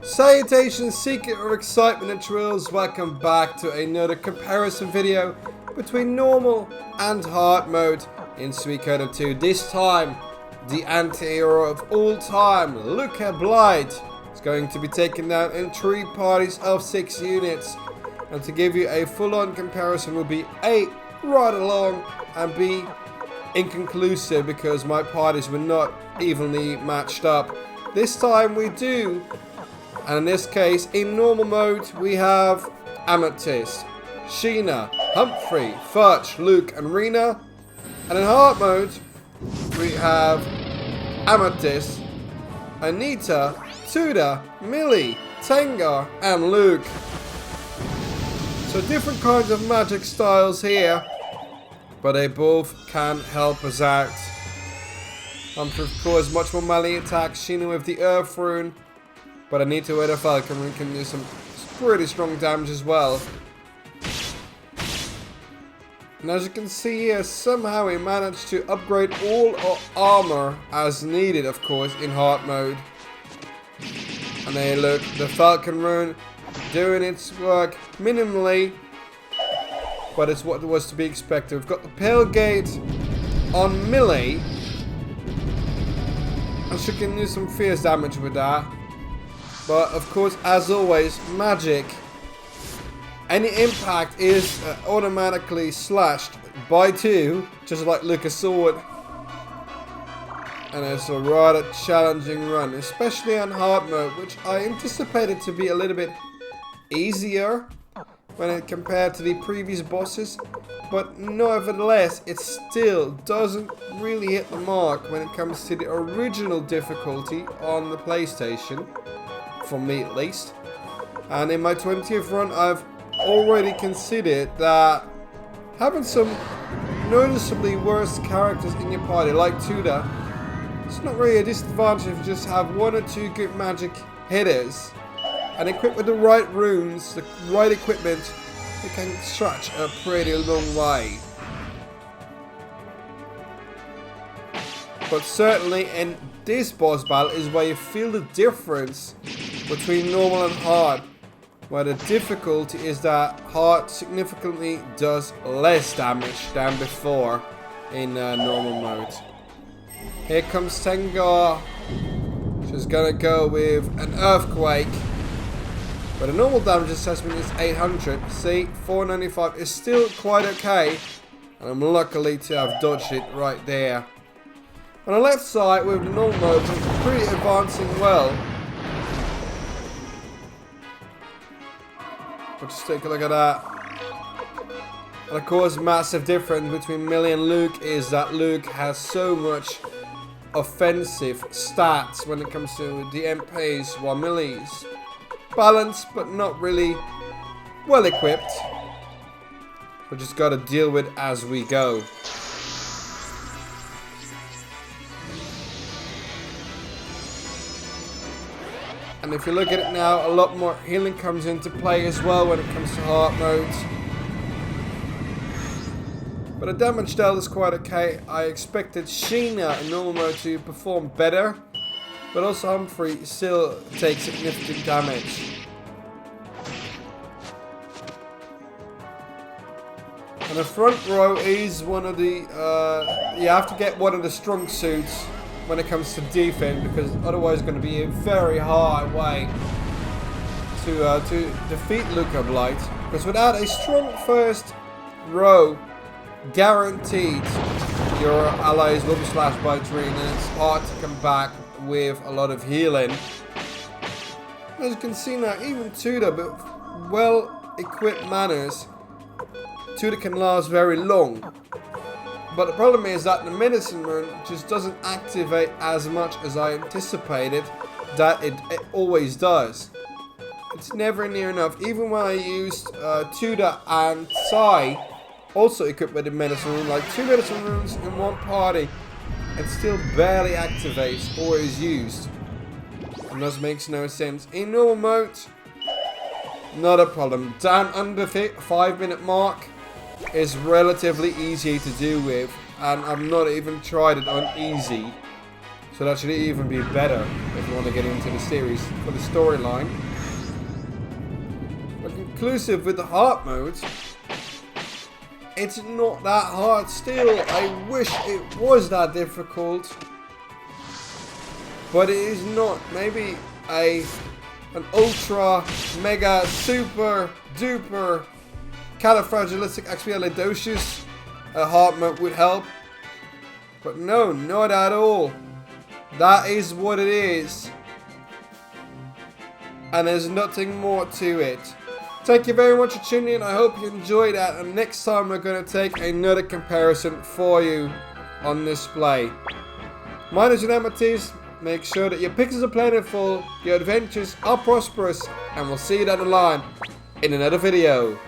Salutations, seeker of excitement and thrills, welcome back to another comparison video between normal and hard mode in Suikoden 2. This time, the anti-hero of all time, Luca Blight, is going to be taken down in 3 parties of 6 units. And to give you a full-on comparison will be A, rather long, and B, inconclusive because my parties were not evenly matched up. This time we do. And in this case, in normal mode, we have Amethyst, Sheena, Humphrey, Fudge, Luke, and Rena. And in hard mode, we have Amethyst, Anita, Tuda, Millie, Tengar, and Luke. So different kinds of magic styles here, but they both can help us out. Humphrey, of course, much more melee attacks. Sheena with the Earth Rune. But Anita with a Falcon Rune can do some pretty strong damage as well. And as you can see here, somehow we managed to upgrade all our armor as needed, of course, in hard mode. And there you look, the Falcon Rune doing its work minimally, but it's what was to be expected. We've got the Pale Gate on Millie, and she can do some fierce damage with that. But of course, as always, magic, any impact is automatically slashed by 2, just like Luca's sword. And it's a rather challenging run, especially on hard mode, which I anticipated to be a little bit easier when it compared to the previous bosses. But nevertheless, it still doesn't really hit the mark when it comes to the original difficulty on the PlayStation. For me at least. And in my 20th run, I've already considered that having some noticeably worse characters in your party, like Tuda, it's not really a disadvantage if you just have 1 or 2 good magic hitters and equipped with the right runes, the right equipment, you can stretch a pretty long way. But certainly in this boss battle is where you feel the difference between normal and hard, where the difficulty is that hard significantly does less damage than before in normal mode. Here comes Tengar. She's gonna go with an earthquake, but the normal damage assessment is 800. See, 495 is still quite okay, and I'm lucky to have dodged it right there. On the left side with the normal mode, it's pretty advancing well. But just take a look at that. And of course, massive difference between Millie and Luke is that Luke has so much offensive stats when it comes to the MPs, while Millie's balanced but not really well equipped. We just gotta deal with as we go. And if you look at it now, a lot more healing comes into play as well when it comes to hard modes. But the damage dealt is quite okay. I expected Sheena in normal mode to perform better, but also Humphrey still takes significant damage. And the front row is one of the, you have to get one of the strong suits when it comes to defense, because otherwise it's going to be a very hard way to defeat Luca Blight. Because without a strong first row, guaranteed your allies will be slashed by 3, and it's hard to come back with a lot of healing. As you can see now, even Tuda, but well equipped manners, Tuda can last very long. But the problem is that the medicine rune just doesn't activate as much as I anticipated that it always does. It's never near enough. Even when I used Tuda and Sai, also equipped with the medicine rune, like 2 medicine runes in one party, it still barely activates or is used. And this makes no sense. In normal mode, not a problem. Down under the 5-minute mark is relatively easy to do with, and I've not even tried it on easy, so that should even be better if you want to get into the series for the storyline. But conclusive with the hard mode, it's not that hard still. I wish it was that difficult, but it is not. Maybe an ultra mega super duper califragilisticexpialidocious hard mode would help, but no, not at all. That is what it is, and there's nothing more to it. Thank you very much for tuning in. I hope you enjoyed that, and next time we're going to take another comparison for you on display. Mine is an Amethyst. Make sure that your pixels are plentiful, your adventures are prosperous, and we'll see you down the line in another video.